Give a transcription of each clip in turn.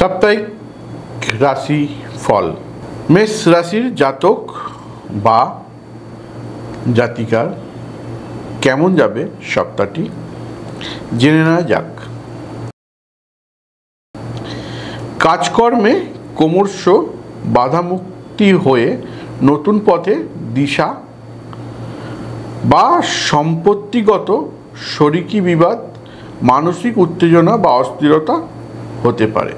সাপ্তাহিক রাশি ফল। মেষ রাশির জাতক বা জাতিকার কেমন যাবে সপ্তাহটি জেনে নেওয়া যাক। কাজকর্মে ক্রমশ বাধামুক্তি হয়ে নতুন পথে দিশা বা সম্পত্তিগত শরিকি বিবাদ, মানসিক উত্তেজনা বা অস্থিরতা হতে পারে।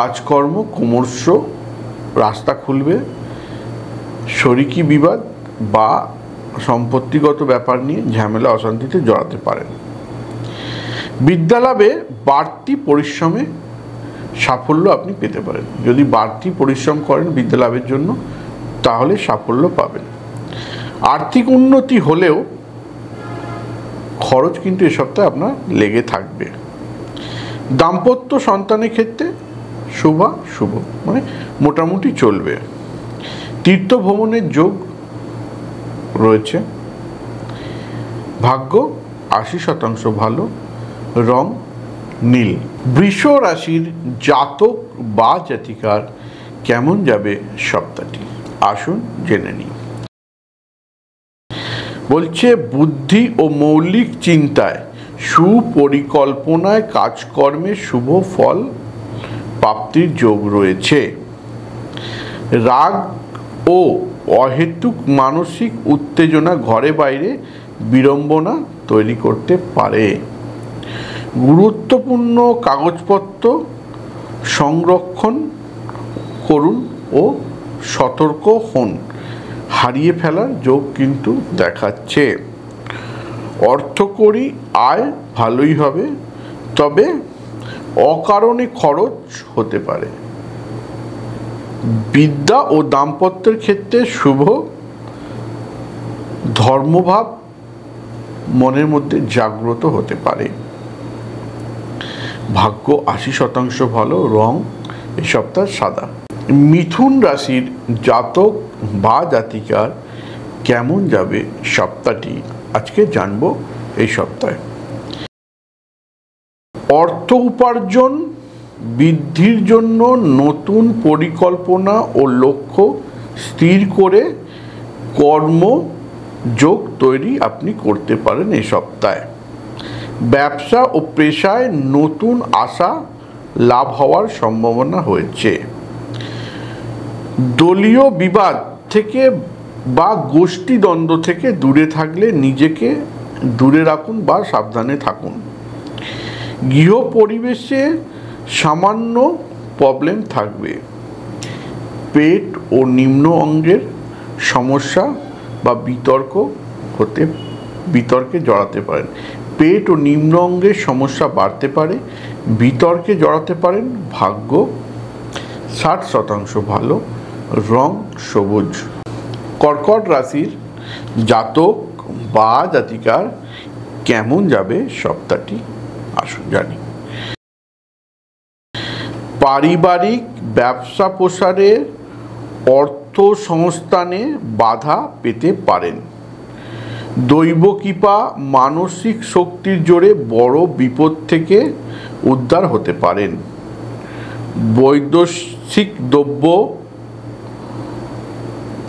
কাজকর্ম ক্রমশ রাস্তা খুলবে, শরিকি বিবাদ বা সম্পত্তিগত ব্যাপার নিয়ে ঝামেলা অশান্তিতে জড়াতে পারেন। বিদ্যালাভে বাড়তি পরিশ্রমে সাফল্য আপনি পেতে পারেন। যদি বাড়তি পরিশ্রম করেন বিদ্যালাভের জন্য তাহলে সাফল্য পাবেন। আর্থিক উন্নতি হলেও খরচ কিন্তু এ সপ্তাহে আপনার লেগে থাকবে। দাম্পত্য সন্তানের ক্ষেত্রে শুভ মানে মোটামুটি চলবে। তীর্থ ভ্রমণের যোগ রয়েছে। ভাগ্য 80% ভালো, রং নীল। বৃষ রাশির জাতক বা জাতিকার কেমন যাবে সপ্তাহটি আসুন জেনে নিই। বলছে বুদ্ধি ও মৌলিক চিন্তায়, সুপরিকল্পনায়, কাজকর্মে শুভ ফল প্রাপ্তির যোগ রয়েছে। রাগ ও অহেতুক মানসিক উত্তেজনা ঘরে বাইরে বিড়ম্বনা তৈরি করতে পারে। গুরুত্বপূর্ণ কাগজপত্র সংরক্ষণ করুন ও সতর্ক হন, হারিয়ে ফেলার যোগ কিন্তু দেখাচ্ছে। অর্থকরী আয় ভালোই হবে, তবে অকারণে খরচ হতে পারে। বিদ্যা ও দাম্পত্যের ক্ষেত্রে শুভ। ধর্মভাব মনের মধ্যে জাগ্রত হতে পারে। ভাগ্য 80% ভালো, রং এই সপ্তাহ সাদা। মিথুন রাশির জাতক বা জাতিকার কেমন যাবে সপ্তাহটি আজকে জানবো এই সপ্তাহে। অর্থ উপার্জন বৃদ্ধির জন্য নতুন পরিকল্পনা ও লক্ষ্য স্থির করে কর্মযোগ তৈরি আপনি করতে পারেন এই সপ্তাহে। ব্যবসা ও পেশায় নতুন আশা লাভ হওয়ার সম্ভাবনা হয়েছে। দলীয় বিবাদ থেকে বা গোষ্ঠী দ্বন্দ্ব থেকে দূরে থাকলে নিজেকে দূরে রাখুন বা সাবধানে থাকুন। গৃহ পরিবেশে সামান্য প্রবলেম থাকবে। পেট ও নিম্ন অঙ্গের সমস্যা বা বিতর্কে জড়াতে পারেন। পেট ও নিম্ন অঙ্গের সমস্যা বাড়তে পারে, বিতর্কে জড়াতে পারেন। ভাগ্য 60% ভালো, রং সবুজ। কর্কট রাশির জাতক বা জাতিকার কেমন যাবে সপ্তাহটি আসুন জানি। পারিবারিক ব্যবসা প্রসারে অর্থ সংস্থানে বাধা পেতে পারেন। দৈব কৃপা, মানসিক শক্তির জোরে বড় বিপদ থেকে উদ্ধার হতে পারেন। বৈদেশিক দ্রব্য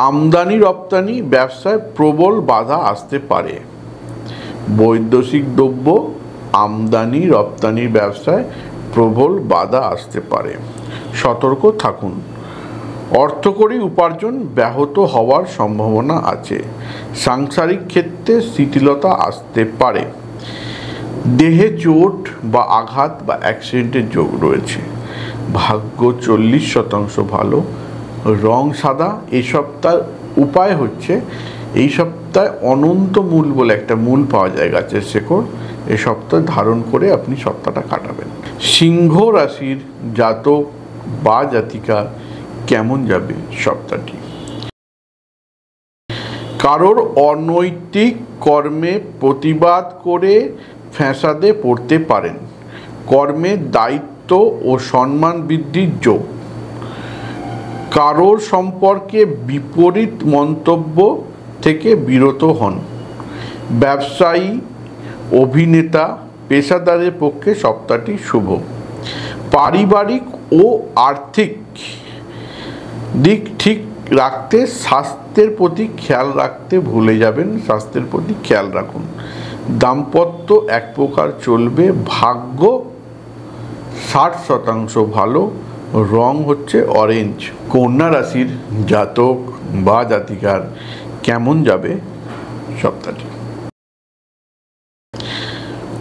আমদানি রপ্তানি ব্যবসায় প্রবল বাধা আসতে পারে। বৈদেশিক দ্রব্য আমদানি রপ্তানির ব্যবসায় প্রবল বাধা আসতে পারে, সতর্ক থাকুন। অর্থকরী উপার্জন ব্যাহত হওয়ার সম্ভাবনা আছে। সাংসারিক ক্ষেত্রে শিথিলতা আসতে পারে। দেহে চোট বা আঘাত বা অ্যাক্সিডেন্টের যোগ রয়েছে। ভাগ্য 40% ভালো, রং সাদা। এই সপ্তাহের উপায় হচ্ছে এই সপ্তাহে অনন্ত মূল বলে একটা মূল পাওয়া যায় গাছের শেকড়, এই সপ্তাহে ধারণ করে আপনি সপ্তাহটা কাটাবেন। সিংহ রাশির জাতক বা জাতিকা কেমন যাবে সপ্তাহটি। কারোর অনৈতিক কর্মে প্রতিবাদ করে ফ্যাসাদে পড়তে পারেন। কর্মের দায়িত্ব ও সম্মান বৃদ্ধির যোগ। কারোর সম্পর্কে বিপরীত মন্তব্য থেকে বিরত হন। ব্যবসায়ী, অভিনেতা, পেশাদারের পক্ষে সপ্তাহটি শুভ। পারিবারিক ও আর্থিক দিক ঠিক রাখতে স্বাস্থ্যের প্রতি খেয়াল রাখতে ভুলে যাবেন, স্বাস্থ্যের প্রতি খেয়াল রাখুন। দাম্পত্য এক প্রকার চলবে, ভাগ্য 60% ভালো, রং হচ্ছে অরেঞ্জ। কন্যা রাশির জাতক বা জাতিকার কেমন যাবে সপ্তাহটি?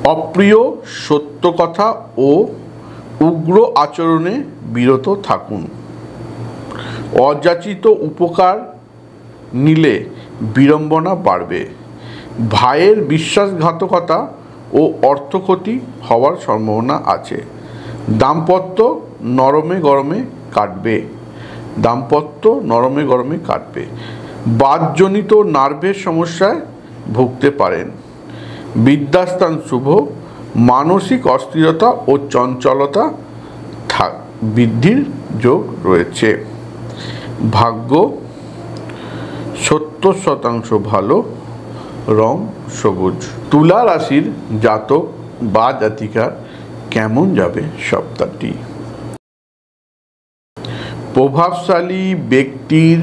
অপ্রিয় সত্য কথা ও উগ্র আচরণে বিরত থাকুন। অযাচিত উপকার নিলে বিড়ম্বনা বাড়বে। ভাইয়ের বিশ্বাসঘাতকতা ও অর্থক্ষতি হওয়ার সম্ভাবনা আছে। দাম্পত্য নরমে গরমে কাটবে, দাম্পত্য নরমে গরমে কাটবে। বাতজনিত নার্ভের সমস্যায় ভুগতে পারেন। বিদ্যাস্থান শুভ, মানসিক অস্থিরতা ও চঞ্চলতা বৃদ্ধির যোগ রয়েছে। ভাগ্য 70% ভালো, রং সবুজ। তুলা রাশির জাতক বা জাতিকার কেমন যাবে সপ্তাহটি? প্রভাবশালী ব্যক্তির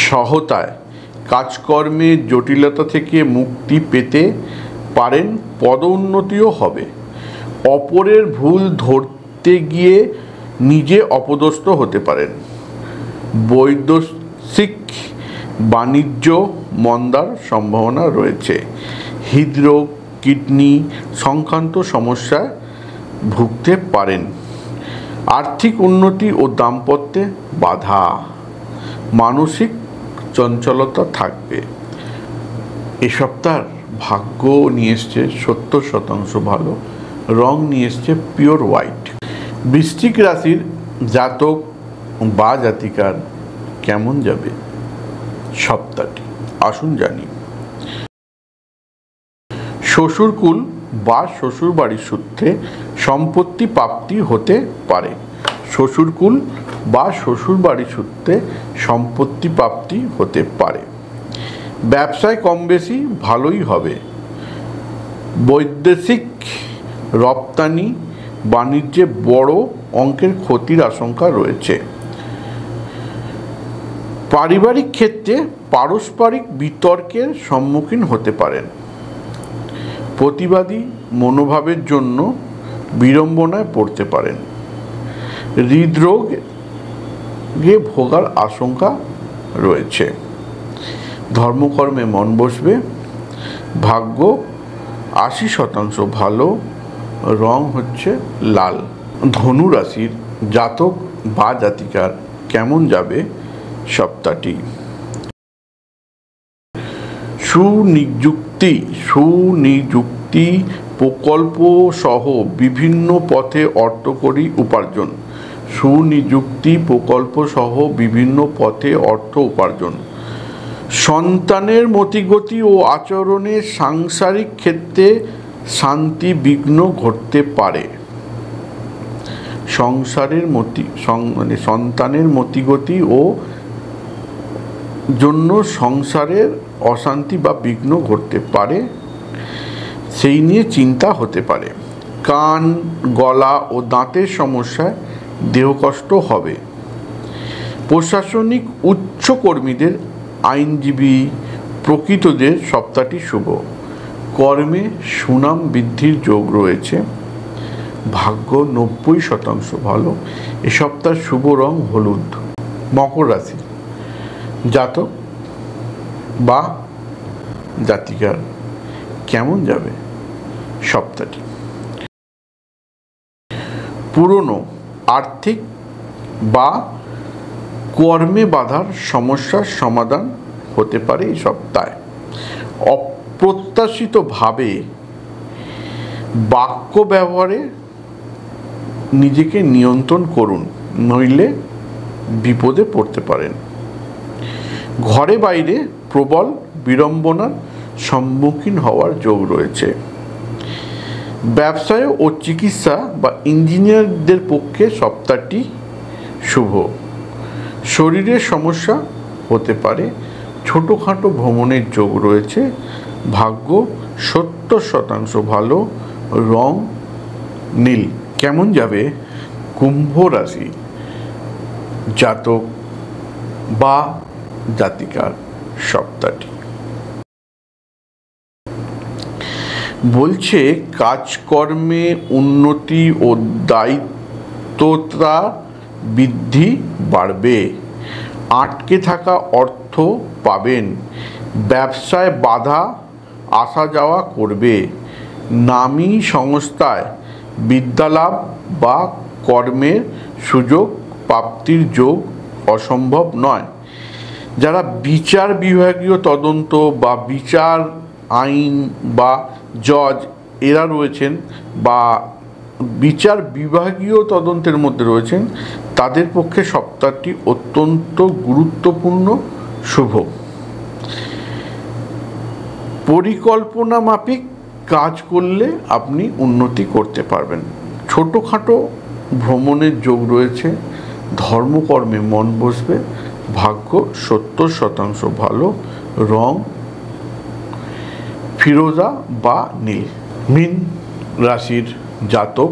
সহায়তায় কাজকর্মে জটিলতা থেকে মুক্তি পেতে পারেন, পদোন্নতিও হবে। অপরের ভুল ধরতে গিয়ে নিজে অপদস্থ হতে পারেন। বৈদেশিক বাণিজ্য মন্দার সম্ভাবনা রয়েছে। হৃদরোগ, কিডনি সংক্রান্ত সমস্যায় ভুগতে পারেন। আর্থিক উন্নতি ও দাম্পত্যে বাধা, মানসিক চঞ্চলতা থাকবে। এ সপ্তাহ ভাগ্য নিয়ে এসছে 70% ভালো, রং নিয়ে এসছে পিওর হোয়াইট। বৃশ্চিক রাশির জাতক বা জাতিকার কেমন যাবে সপ্তাহটি? আসুন জানি। শ্বশুরকুল বা শ্বশুর বাড়ির সূত্রে সম্পত্তি প্রাপ্তি হতে পারে। শ্বশুরকুল বা শ্বশুর বাড়ির সূত্রে সম্পত্তি প্রাপ্তি হতে পারে। ব্যবসায় কম বেশি ভালোই হবে। বৈদেশিক রপ্তানি বাণিজ্যে বড় অঙ্কের ক্ষতির আশঙ্কা রয়েছে। পারিবারিক ক্ষেত্রে পারস্পরিক বিতর্কের সম্মুখীন হতে পারেন। প্রতিবাদী মনোভাবের জন্য বিড়ম্বনায় পড়তে পারেন। হৃদরোগে ভোগার আশঙ্কা রয়েছে। ধর্মকর্মে মন বসবে। ভাগ্য 80% ভালো, রং হচ্ছে লাল। ধনু রাশির জাতক বা জাতিকার কেমন যাবে সপ্তাহটি? সুনিযুক্তি প্রকল্প সহ বিভিন্ন পথে অর্থকরী উপার্জন। সুনিযুক্তি প্রকল্প সহ বিভিন্ন পথে অর্থ উপার্জন। সন্তানের মতিগতি ও আচরণে সাংসারিক ক্ষেত্রে শান্তি বিঘ্ন ঘটতে পারে। সন্তানের মতিগতি ও জন্য সংসারের অশান্তি বা বিঘ্ন ঘটতে পারে, সেই নিয়ে চিন্তা হতে পারে। কান, গলা ও দাঁতের সমস্যায় দেহকষ্ট হবে। প্রশাসনিক উচ্চ কর্মীদের, আইনজীবী, প্রকৃতদের সপ্তাহটি শুভ। কর্মে সুনাম বৃদ্ধির যোগ রয়েছে। ভাগ্য 90% ভালো। এ সপ্তাহ শুভ রং হলুদ। মকর রাশি জাতক বা জাতিকার কেমন যাবে সপ্তাহটি? পুরনো আর্থিক বা কর্মে বাধার সমস্যার সমাধান হতে পারে এই সপ্তাহে। অপ্রত্যাশিতভাবে বাক্য ব্যবহারে নিজেকে নিয়ন্ত্রণ করুন, নইলে বিপদে পড়তে পারেন। ঘরে বাইরে প্রবল বিড়ম্বনার সম্মুখীন হওয়ার যোগ রয়েছে। ব্যবসায় ও চিকিৎসা বা ইঞ্জিনিয়ারদের পক্ষে সপ্তাহটি শুভ। শরীরের সমস্যা হতে পারে। ছোটোখাটো ভ্রমণের যোগ রয়েছে। ভাগ্য 70% ভালো, রং নীল। কেমন যাবে কুম্ভ রাশি জাতক বা জাতিকার সপ্তাহটি। বলছে কাজকর্মে উন্নতি ও দায়িত্বতা বৃদ্ধি বাড়বে, আটকে থাকা অর্থ পাবেন, ব্যবসায় বাধা আসা যাওয়া করবে, নামী সংস্থায় বিদ্যালাভ বা কর্মের সুযোগ প্রাপ্তির যোগ অসম্ভব নয়। যারা বিচার বিভাগীয় তদন্ত বা বিচার আইন বা জজ এরা রয়েছেন বা বিচার বিভাগীয় তদন্তের মধ্যে রয়েছেন, তাদের পক্ষে সপ্তাহটি অত্যন্ত গুরুত্বপূর্ণ শুভ। পরিকল্পনা মাফিক কাজ করলে আপনি উন্নতি করতে পারবেন। ছোটোখাটো ভ্রমণের যোগ রয়েছে, ধর্মকর্মে মন বসবে, ভাগ্য 70% ভালো, রং ফিরোজা বা নীল। মীন রাশির জাতক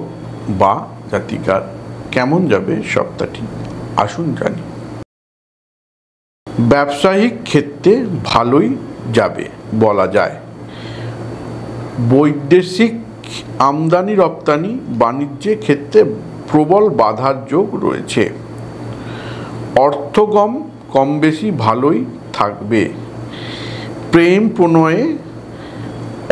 বা জাতিকার কেমন যাবে সপ্তাহটি, আসুন জানি। ব্যবসায়িক ক্ষেত্রে ভালোই যাবে বলা যায়। বৈদেশিক আমদানি রপ্তানি বাণিজ্যের ক্ষেত্রে প্রবল বাধার যোগ রয়েছে। অর্থগম কম বেশি ভালোই থাকবে। প্রেম প্রণয়ে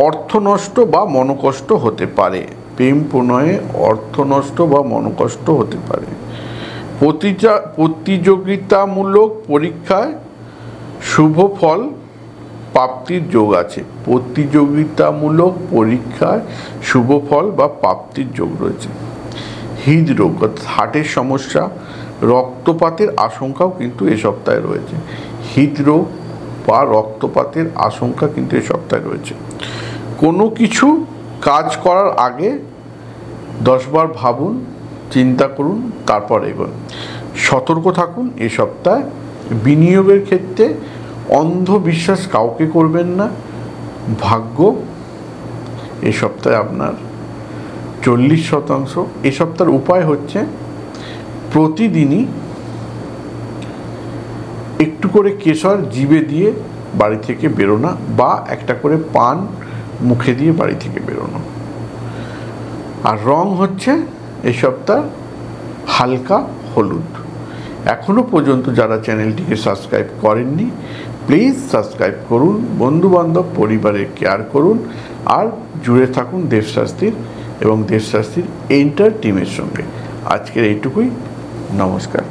অর্থনষ্ট বা মনোকষ্ট হতে পারে। প্রেম প্রণয়ে অর্থনষ্ট বা মনোকষ্ট হতে পারে। প্রতিযোগিতামূলক পরীক্ষায় শুভ ফল প্রাপ্তির যোগ আছে। প্রতিযোগিতামূলক পরীক্ষায় শুভ ফল বা প্রাপ্তির যোগ রয়েছে। হৃদরোগ অর্থাৎ হার্টের সমস্যা, রক্তপাতের আশঙ্কাও কিন্তু এ সপ্তাহে রয়েছে। হৃদরোগ বা রক্তপাতের আশঙ্কা কিন্তু এ সপ্তাহে রয়েছে। কোনো কিছু কাজ করার আগে 10 বার ভাবুন, চিন্তা করুন, তারপর এগোন। সতর্ক থাকুন এ সপ্তাহে। বিনিয়োগের ক্ষেত্রে অন্ধবিশ্বাস কাউকে করবেন না। ভাগ্য এ সপ্তাহে আপনার 40%। এ সপ্তাহের উপায় হচ্ছে প্রতিদিনই একটু করে কেশর জিভে দিয়ে বাড়ি থেকে বেরোনো বা একটা করে পান মুখে দিয়ে বাড়ি থেকে বেরোনো। আর রং হচ্ছে এই সপ্তাহ হালকা হলুদ। এখনও পর্যন্ত যারা চ্যানেলটিকে সাবস্ক্রাইব করেননি, প্লিজ সাবস্ক্রাইব করুন, বন্ধুবান্ধব পরিবারের কেয়ার করুন, আর জুড়ে থাকুন দেবশাস্ত্রীর এবং দেবশাস্ত্রীর এন্টার টিমের সঙ্গে। আজকের এইটুকুই, নমস্কার।